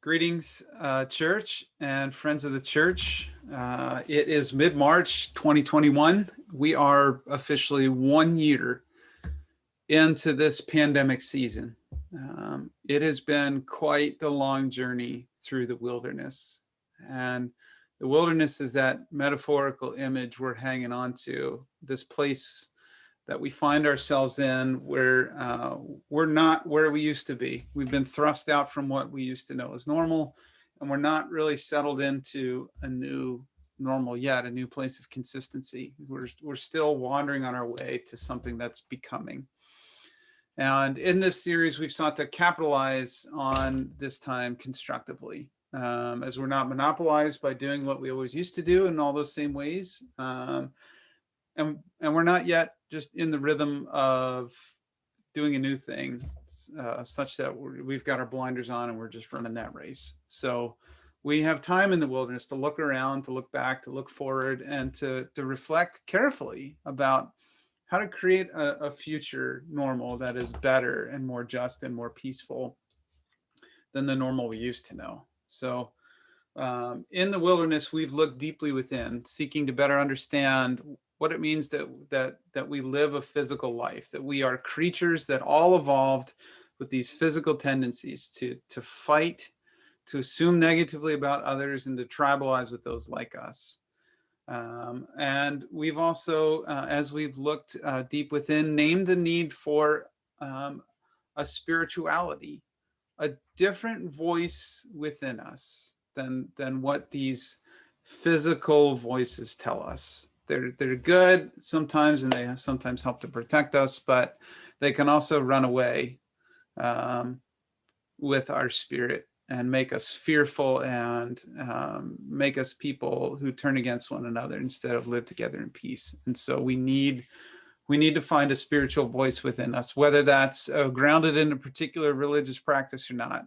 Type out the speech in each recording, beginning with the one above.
Greetings, church and friends of the church. It is mid-March 2021. We are officially 1 year into this pandemic season. It has been quite the long journey through the wilderness. And the wilderness is that metaphorical image we're hanging on to, this place that we find ourselves in where we're not where we used to be. We've been thrust out from what we used to know as normal, and we're not really settled into a new normal yet, a new place of consistency. We're still wandering on our way to something that's becoming. And in this series, we've sought to capitalize on this time constructively, as we're not monopolized by doing what we always used to do in all those same ways. And we're not yet just in the rhythm of doing a new thing, such that we've got our blinders on and we're just running that race. So we have time in the wilderness to look around, to look back, to look forward, and to reflect carefully about how to create a future normal that is better and more just and more peaceful than the normal we used to know. So in the wilderness, we've looked deeply within, seeking to better understand what it means that we live a physical life, that we are creatures that all evolved with these physical tendencies to fight, to assume negatively about others, and to tribalize with those like us. And we've also, as we've looked deep within, named the need for a spirituality, a different voice within us than what these physical voices tell us. They're good sometimes, and they sometimes help to protect us, but they can also run away with our spirit and make us fearful and make us people who turn against one another instead of live together in peace. And so we need to find a spiritual voice within us, whether that's grounded in a particular religious practice or not.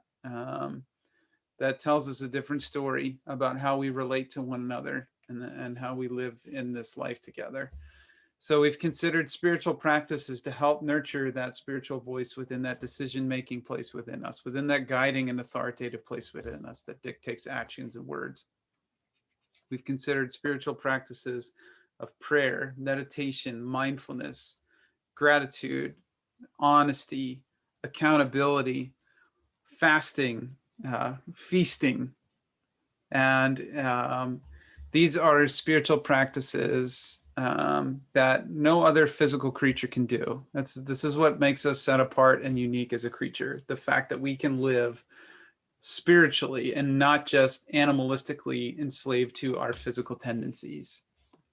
That tells us a different story about how we relate to one another and how we live in this life together. So we've considered spiritual practices to help nurture that spiritual voice within that decision-making place within us, within that guiding and authoritative place within us that dictates actions and words. We've considered spiritual practices of prayer, meditation, mindfulness, gratitude, honesty, accountability, fasting, feasting. And these are spiritual practices that no other physical creature can do. This is what makes us set apart and unique as a creature. The fact that we can live spiritually and not just animalistically enslaved to our physical tendencies.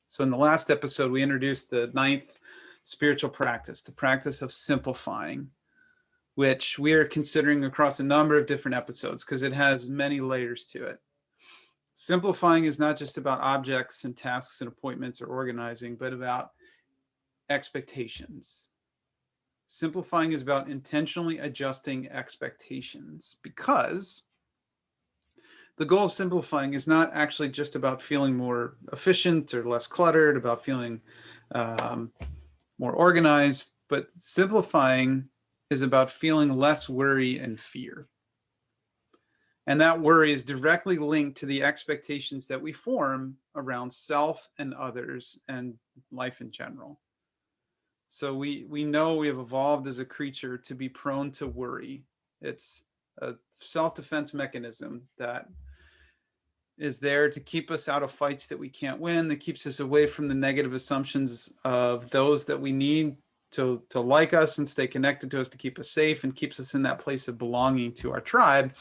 So in the last episode, we introduced the 9th spiritual practice, the practice of simplifying, which we are considering across a number of different episodes because it has many layers to it. Simplifying is not just about objects and tasks and appointments or organizing, but about expectations. Simplifying is about intentionally adjusting expectations, because the goal of simplifying is not actually just about feeling more efficient or less cluttered, about feeling more organized, but simplifying is about feeling less worry and fear. And that worry is directly linked to the expectations that we form around self and others and life in general. So we know we have evolved as a creature to be prone to worry. It's a self-defense mechanism that is there to keep us out of fights that we can't win, that keeps us away from the negative assumptions of those that we need to like us and stay connected to us, to keep us safe, and keeps us in that place of belonging to our tribe,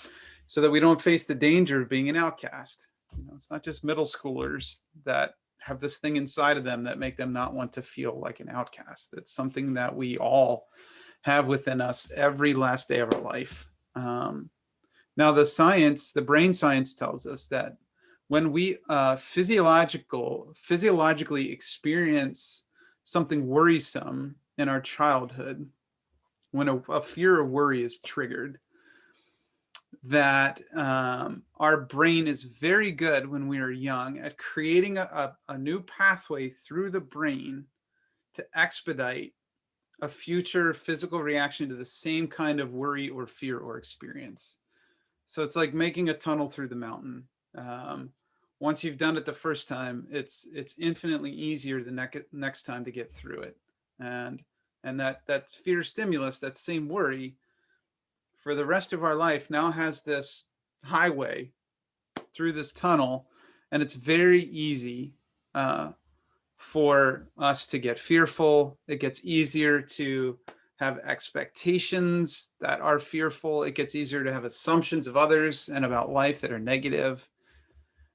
so that we don't face the danger of being an outcast. It's not just middle schoolers that have this thing inside of them that make them not want to feel like an outcast. It's something that we all have within us every last day of our life. Now, the brain science tells us that when we physiologically experience something worrisome in our childhood, when a fear or worry is triggered, that our brain is very good when we are young at creating a new pathway through the brain to expedite a future physical reaction to the same kind of worry or fear or experience. So it's like making a tunnel through the mountain. Um, Once you've done it the first time, it's infinitely easier the next time to get through it. And that fear stimulus, that same worry, for the rest of our life now has this highway through this tunnel, and it's very easy for us to get fearful. It gets easier to have expectations that are fearful. It gets easier to have assumptions of others and about life that are negative.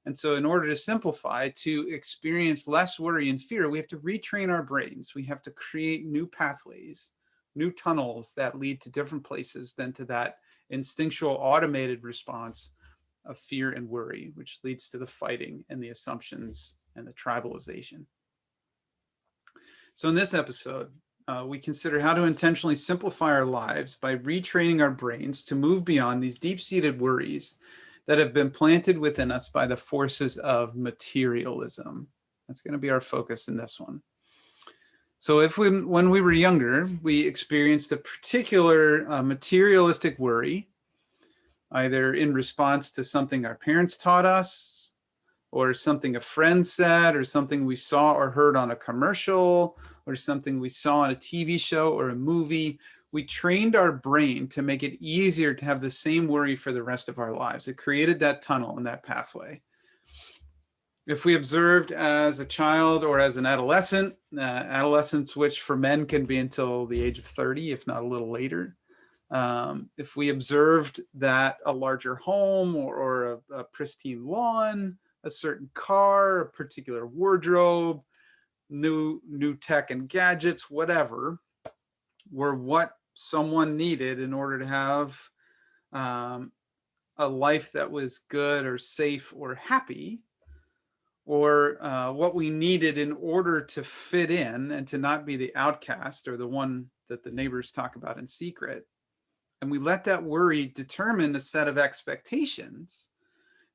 And so, in order to simplify, to experience less worry and fear, we have to retrain our brains. We have to create new pathways, new tunnels that lead to different places than to that instinctual automated response of fear and worry, which leads to the fighting and the assumptions and the tribalization. So, in this episode, we consider how to intentionally simplify our lives by retraining our brains to move beyond these deep-seated worries that have been planted within us by the forces of materialism. That's going to be our focus in this one. So when we were younger, we experienced a particular materialistic worry, either in response to something our parents taught us, or something a friend said, or something we saw or heard on a commercial, or something we saw on a TV show or a movie. We trained our brain to make it easier to have the same worry for the rest of our lives. It created that tunnel and that pathway. If we observed as a child or as an adolescent, adolescence, which for men can be until the age of 30, if not a little later, if we observed that a larger home or a pristine lawn, a certain car, a particular wardrobe, new tech and gadgets, whatever, were what someone needed in order to have a life that was good or safe or happy, or what we needed in order to fit in and to not be the outcast or the one that the neighbors talk about in secret. And we let that worry determine a set of expectations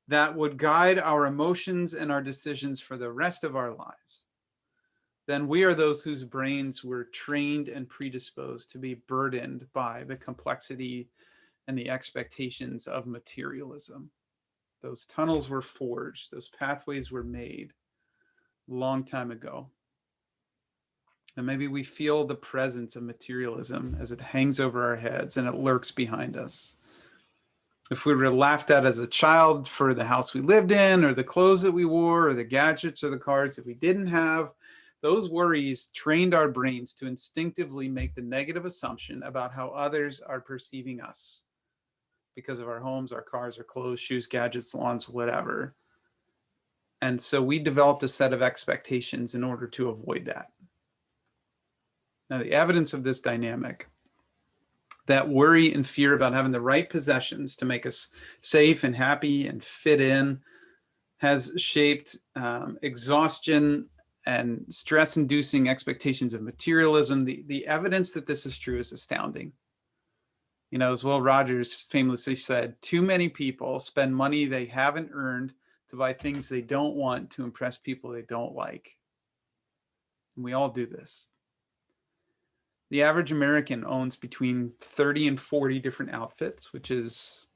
that would guide our emotions and our decisions for the rest of our lives. Then we are those whose brains were trained and predisposed to be burdened by the complexity and the expectations of materialism. Those tunnels were forged, those pathways were made a long time ago. And maybe we feel the presence of materialism as it hangs over our heads and it lurks behind us. If we were laughed at as a child for the house we lived in, or the clothes that we wore, or the gadgets or the cars that we didn't have, those worries trained our brains to instinctively make the negative assumption about how others are perceiving us because of our homes, our cars, our clothes, shoes, gadgets, lawns, whatever. And so we developed a set of expectations in order to avoid that. Now, the evidence of this dynamic, that worry and fear about having the right possessions to make us safe and happy and fit in, has shaped exhaustion and stress-inducing expectations of materialism. The evidence that this is true is astounding. You know, as Will Rogers famously said, too many people spend money they haven't earned to buy things they don't want to impress people they don't like. And we all do this. The average American owns between 30 and 40 different outfits, which is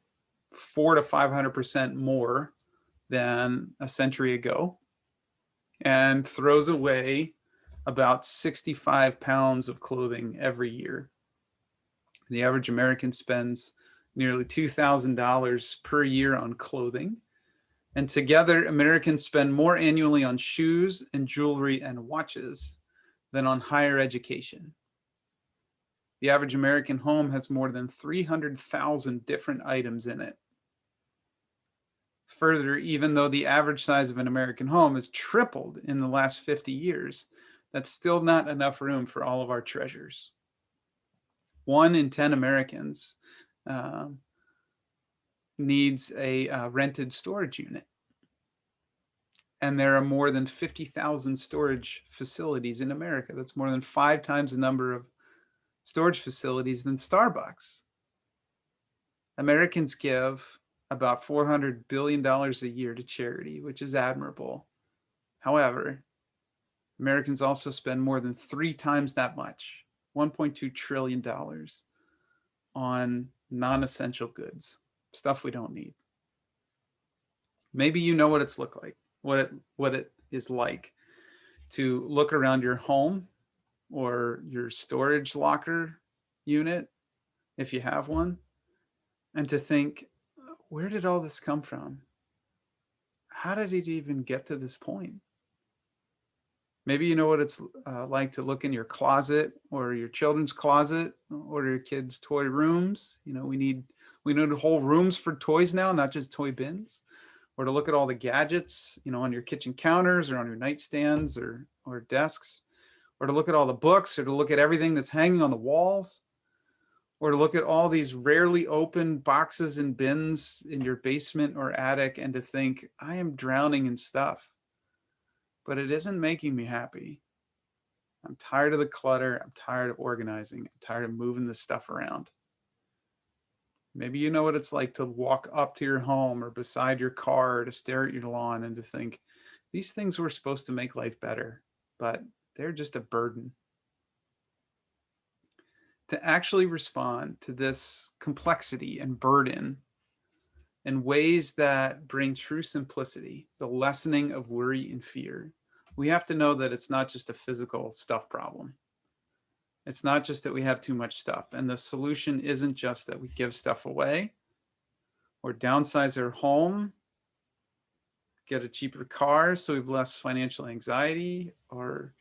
400 to 500% more than a century ago, and throws away about 65 pounds of clothing every year. The average American spends nearly $2,000 per year on clothing. And together, Americans spend more annually on shoes and jewelry and watches than on higher education. The average American home has more than 300,000 different items in it. Further, even though the average size of an American home has tripled in the last 50 years, that's still not enough room for all of our treasures. 1 in 10 Americans needs a rented storage unit. And there are more than 50,000 storage facilities in America. That's more than 5 times the number of storage facilities than Starbucks. Americans give about $400 billion a year to charity, which is admirable. However, Americans also spend more than 3 times that much, $1.2 trillion, on non-essential goods, stuff we don't need. Maybe you know what it's look like, what it is like to look around your home or your storage locker unit, if you have one, and to think, where did all this come from? How did it even get to this point? Maybe you know what it's like to look in your closet or your children's closet or your kids' toy rooms. You know, we need whole rooms for toys now, not just toy bins. Or to look at all the gadgets, you know, on your kitchen counters or on your nightstands or desks. Or to look at all the books, or to look at everything that's hanging on the walls. Or to look at all these rarely opened boxes and bins in your basement or attic and to think, I am drowning in stuff. But it isn't making me happy. I'm tired of the clutter. I'm tired of organizing. I'm tired of moving this stuff around. Maybe you know what it's like to walk up to your home or beside your car to stare at your lawn and to think, these things were supposed to make life better, but they're just a burden. To actually respond to this complexity and burden in ways that bring true simplicity, the lessening of worry and fear, we have to know that it's not just a physical stuff problem. It's not just that we have too much stuff. And the solution isn't just that we give stuff away or downsize our home, get a cheaper car so we have less financial anxiety, or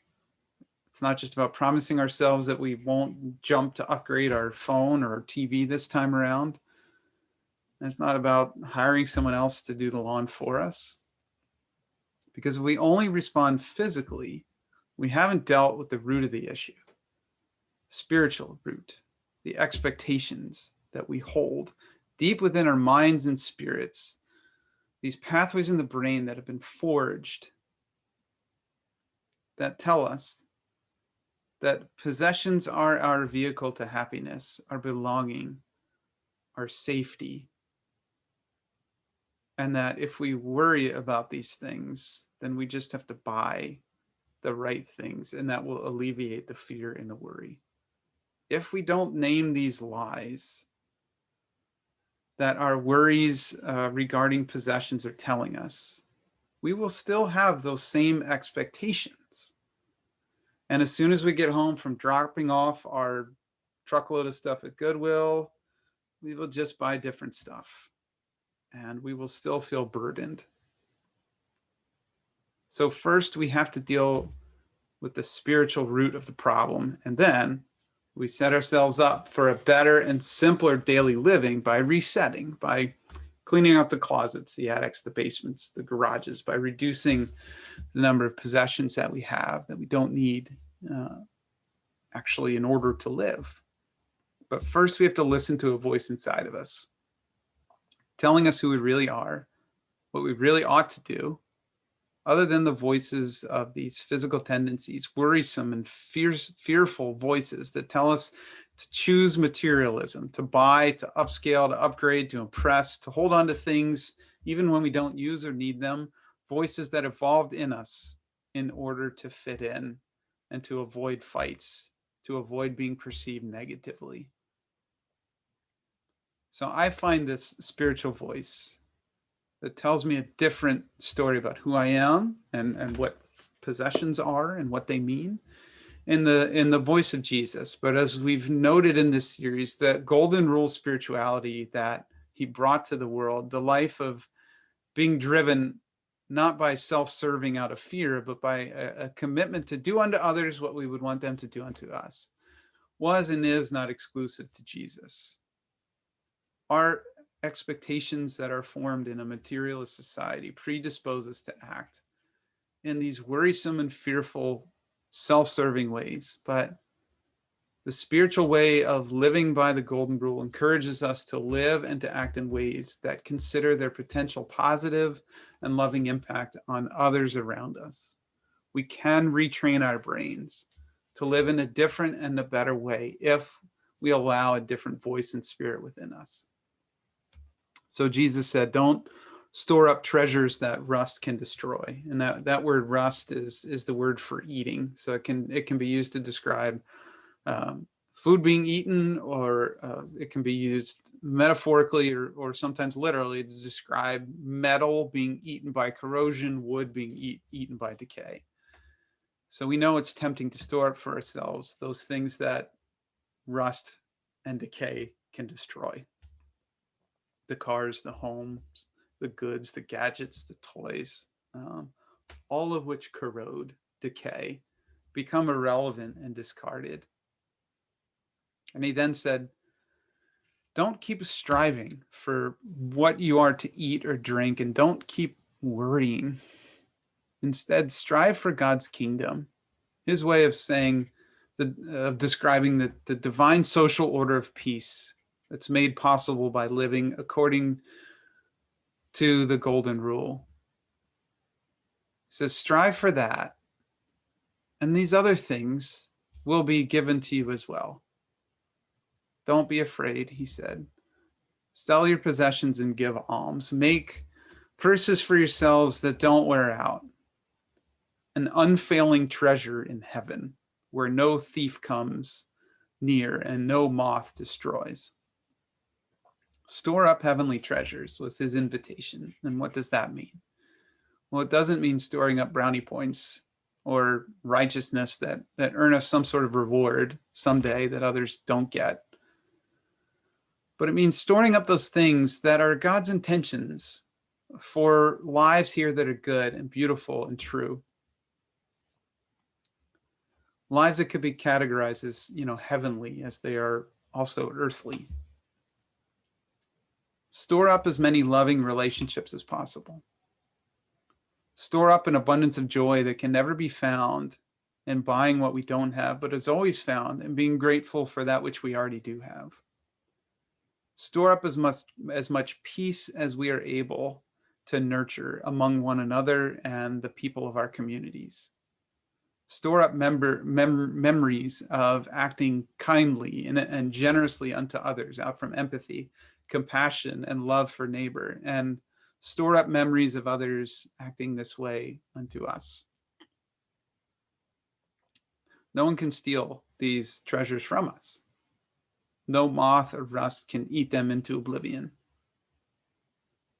it's not just about promising ourselves that we won't jump to upgrade our phone or our TV this time around. And it's not about hiring someone else to do the lawn for us. Because if we only respond physically, we haven't dealt with the root of the issue. Spiritual root, the expectations that we hold deep within our minds and spirits, these pathways in the brain that have been forged that tell us that possessions are our vehicle to happiness, our belonging, our safety, and that if we worry about these things, then we just have to buy the right things, and that will alleviate the fear and the worry. If we don't name these lies that our worries regarding possessions are telling us, we will still have those same expectations. And as soon as we get home from dropping off our truckload of stuff at Goodwill, we will just buy different stuff and we will still feel burdened. So first we have to deal with the spiritual root of the problem, and then we set ourselves up for a better and simpler daily living by resetting, by cleaning up the closets, the attics, the basements, the garages, by reducing the number of possessions that we have that we don't need actually in order to live. But first we have to listen to a voice inside of us telling us who we really are, what we really ought to do, other than the voices of these physical tendencies, worrisome and fearful voices that tell us to choose materialism, to buy, to upscale, to upgrade, to impress, to hold on to things even when we don't use or need them, voices that evolved in us in order to fit in and to avoid fights, to avoid being perceived negatively. So I find this spiritual voice that tells me a different story about who I am and what possessions are and what they mean in the voice of Jesus. But as we've noted in this series, that golden rule spirituality that he brought to the world, the life of being driven not by self-serving out of fear, but by a commitment to do unto others what we would want them to do unto us, was and is not exclusive to Jesus. Our expectations that are formed in a materialist society predispose us to act in these worrisome and fearful, self-serving ways. But the spiritual way of living by the golden rule encourages us to live and to act in ways that consider their potential positive and loving impact on others around us. We can retrain our brains to live in a different and a better way if we allow a different voice and spirit within us. So Jesus said, don't store up treasures that rust can destroy. And that word rust is the word for eating. So it can be used to describe food being eaten, or it can be used metaphorically or sometimes literally to describe metal being eaten by corrosion, wood being eaten by decay. So we know it's tempting to store up for ourselves those things that rust and decay can destroy. The cars, the homes, the goods, the gadgets, the toys, all of which corrode, decay, become irrelevant and discarded. And he then said, don't keep striving for what you are to eat or drink, and don't keep worrying. Instead, strive for God's kingdom. His way of saying, of describing the divine social order of peace that's made possible by living according to the golden rule. He says, strive for that, and these other things will be given to you as well. Don't be afraid, he said. Sell your possessions and give alms. Make purses for yourselves that don't wear out, an unfailing treasure in heaven, where no thief comes near and no moth destroys. Store up heavenly treasures was his invitation. And what does that mean? Well, it doesn't mean storing up brownie points or righteousness that earn us some sort of reward someday that others don't get. But it means storing up those things that are God's intentions for lives here that are good and beautiful and true. Lives that could be categorized as, heavenly as they are also earthly. Store up as many loving relationships as possible. Store up an abundance of joy that can never be found in buying what we don't have, but is always found in being grateful for that which we already do have. Store up as much peace as we are able to nurture among one another and the people of our communities. Store up memories of acting kindly and generously unto others out from empathy, compassion, and love for neighbor, and store up memories of others acting this way unto us. No one can steal these treasures from us. No moth or rust can eat them into oblivion.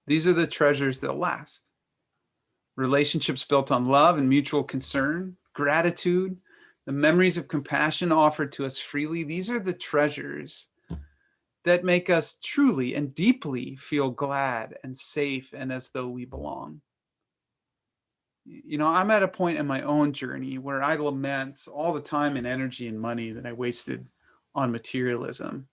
These are the treasures that last. Relationships built on love and mutual concern, gratitude, the memories of compassion offered to us freely. These are the treasures that make us truly and deeply feel glad and safe and as though we belong. I'm at a point in my own journey where I lament all the time and energy and money that I wasted on materialism.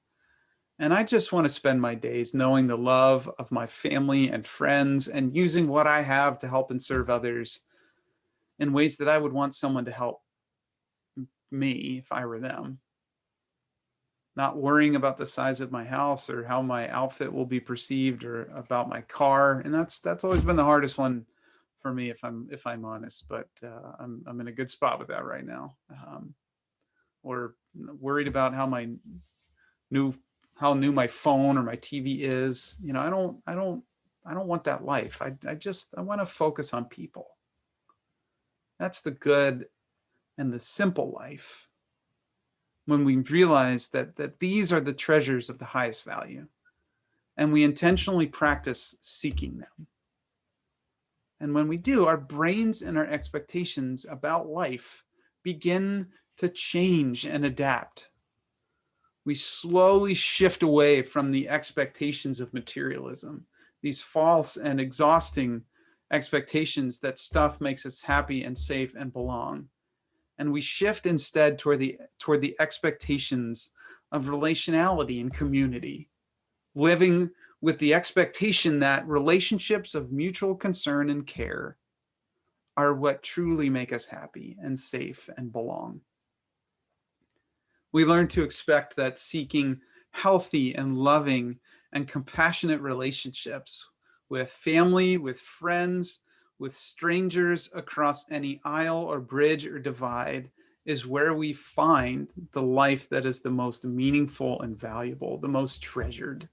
And I just want to spend my days knowing the love of my family and friends and using what I have to help and serve others in ways that I would want someone to help me if I were them. Not worrying about the size of my house or how my outfit will be perceived or about my car. And that's always been the hardest one for me, if I'm honest, but I'm in a good spot with that right now. Or worried about how new my phone or my TV is. I don't want that life. I want to focus on people. That's the good and the simple life. When we realize that these are the treasures of the highest value, and we intentionally practice seeking them. And when we do, our brains and our expectations about life begin to change and adapt. We slowly shift away from the expectations of materialism, these false and exhausting expectations that stuff makes us happy and safe and belong. And we shift instead toward the expectations of relationality and community, living with the expectation that relationships of mutual concern and care are what truly make us happy and safe and belong. We learn to expect that seeking healthy and loving and compassionate relationships with family, with friends, with strangers across any aisle or bridge or divide is where we find the life that is the most meaningful and valuable, the most treasured.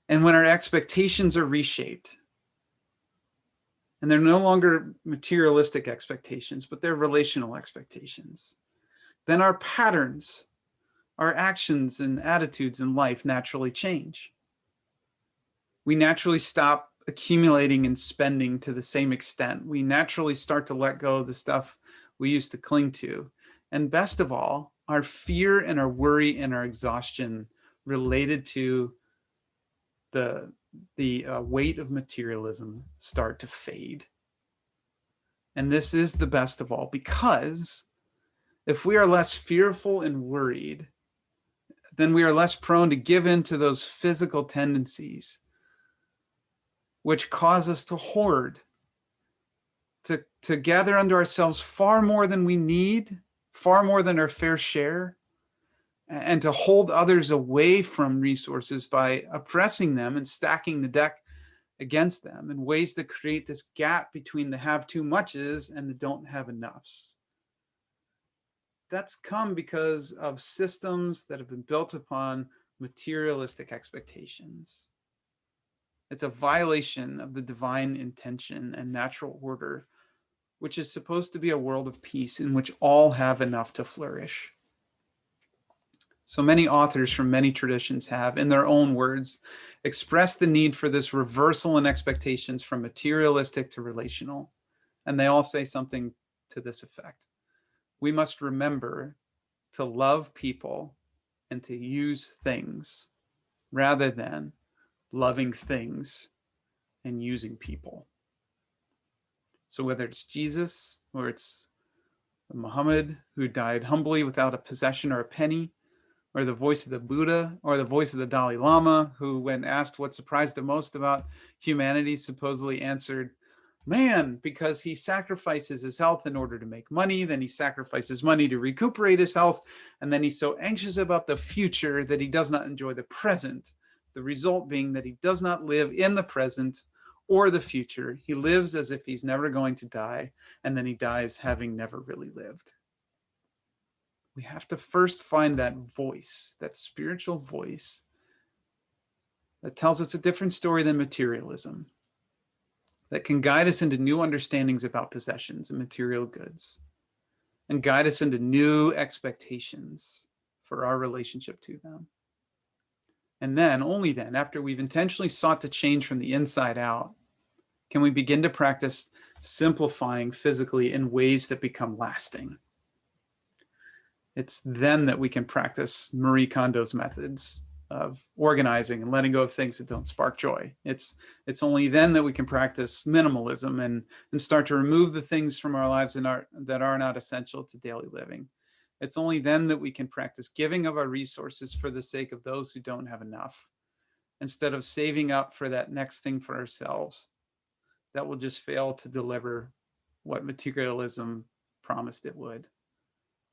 And when our expectations are reshaped, and they're no longer materialistic expectations, but they're relational expectations, then our patterns our actions and attitudes in life naturally change. We naturally stop accumulating and spending to the same extent. We naturally start to let go of the stuff we used to cling to. And best of all, our fear and our worry and our exhaustion related to the weight of materialism start to fade. And this is the best of all, because if we are less fearful and worried, then we are less prone to give in to those physical tendencies which cause us to hoard, to gather unto ourselves far more than we need, far more than our fair share, and to hold others away from resources by oppressing them and stacking the deck against them in ways that create this gap between the have too muches and the don't have enoughs. That's come because of systems that have been built upon materialistic expectations. It's a violation of the divine intention and natural order, which is supposed to be a world of peace in which all have enough to flourish. So many authors from many traditions have, in their own words, expressed the need for this reversal in expectations from materialistic to relational. And they all say something to this effect. We must remember to love people and to use things rather than loving things and using people. So whether it's Jesus or it's Muhammad, who died humbly without a possession or a penny, or the voice of the Buddha, or the voice of the Dalai Lama, who, when asked what surprised him most about humanity, supposedly answered, man, because he sacrifices his health in order to make money, then he sacrifices money to recuperate his health, and then he's so anxious about the future that he does not enjoy the present. The result being that he does not live in the present or the future. He lives as if he's never going to die, and then he dies having never really lived. We have to first find that voice, that spiritual voice that tells us a different story than materialism, that can guide us into new understandings about possessions and material goods, and guide us into new expectations for our relationship to them. And then, only then, after we've intentionally sought to change from the inside out, can we begin to practice simplifying physically in ways that become lasting. It's then that we can practice Marie Kondo's methods of organizing and letting go of things that don't spark joy. It's only then that we can practice minimalism and start to remove the things from our lives that are not essential to daily living. It's only then that we can practice giving of our resources for the sake of those who don't have enough, instead of saving up for that next thing for ourselves that will just fail to deliver what materialism promised it would.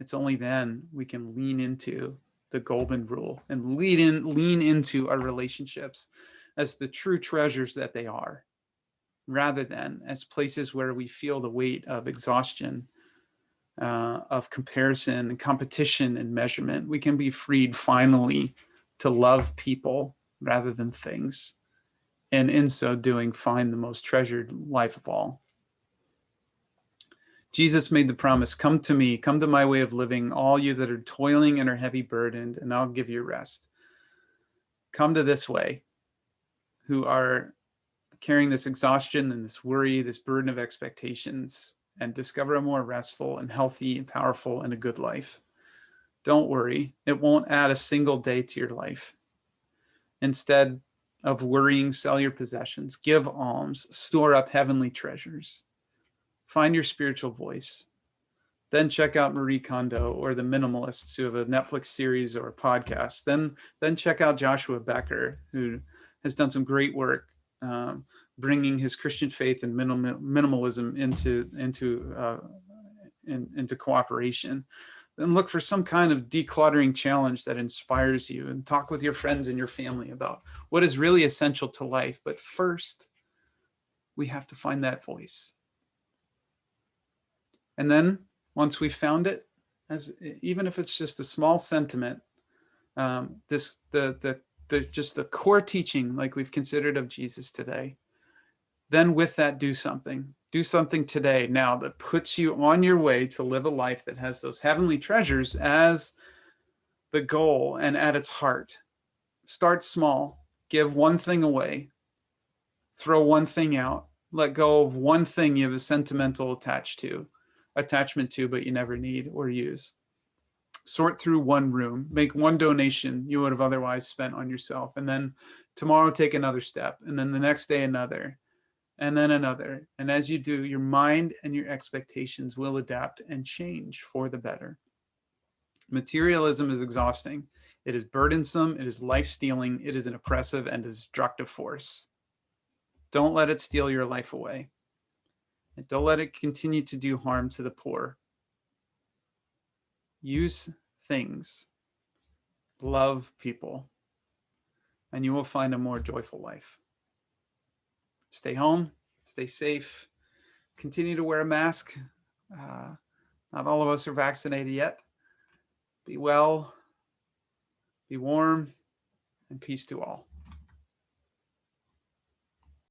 It's only then we can lean into the golden rule and lean into our relationships as the true treasures that they are, rather than as places where we feel the weight of exhaustion, of comparison and competition and measurement. We can be freed finally to love people rather than things, and in so doing, find the most treasured life of all. Jesus made the promise, come to me, come to my way of living, all you that are toiling and are heavy burdened, and I'll give you rest. Come to this way, who are carrying this exhaustion and this worry, this burden of expectations, and discover a more restful and healthy and powerful and a good life. Don't worry, it won't add a single day to your life. Instead of worrying, sell your possessions, give alms, store up heavenly treasures. Find your spiritual voice. Then check out Marie Kondo or the Minimalists, who have a Netflix series or a podcast. Then check out Joshua Becker, who has done some great work bringing his Christian faith and minimalism into cooperation. Then look for some kind of decluttering challenge that inspires you, and talk with your friends and your family about what is really essential to life. But first, we have to find that voice. And then once we've found it, even if it's just a small sentiment, just the core teaching, like we've considered of Jesus today, then with that, do something today, now, that puts you on your way to live a life that has those heavenly treasures as the goal and at its heart. Start small, give one thing away, throw one thing out, let go of one thing you have a sentimental attachment to, but you never need or use. Sort through one room, make one donation you would have otherwise spent on yourself. And then tomorrow, take another step. And then the next day, another, and then another. And as you do, your mind and your expectations will adapt and change for the better. Materialism is exhausting. It is burdensome. It is life stealing. It is an oppressive and destructive force. Don't let it steal your life away. And don't let it continue to do harm to the poor. Use things. Love people. And you will find a more joyful life. Stay home. Stay safe. Continue to wear a mask. Not all of us are vaccinated yet. Be well. Be warm. And peace to all.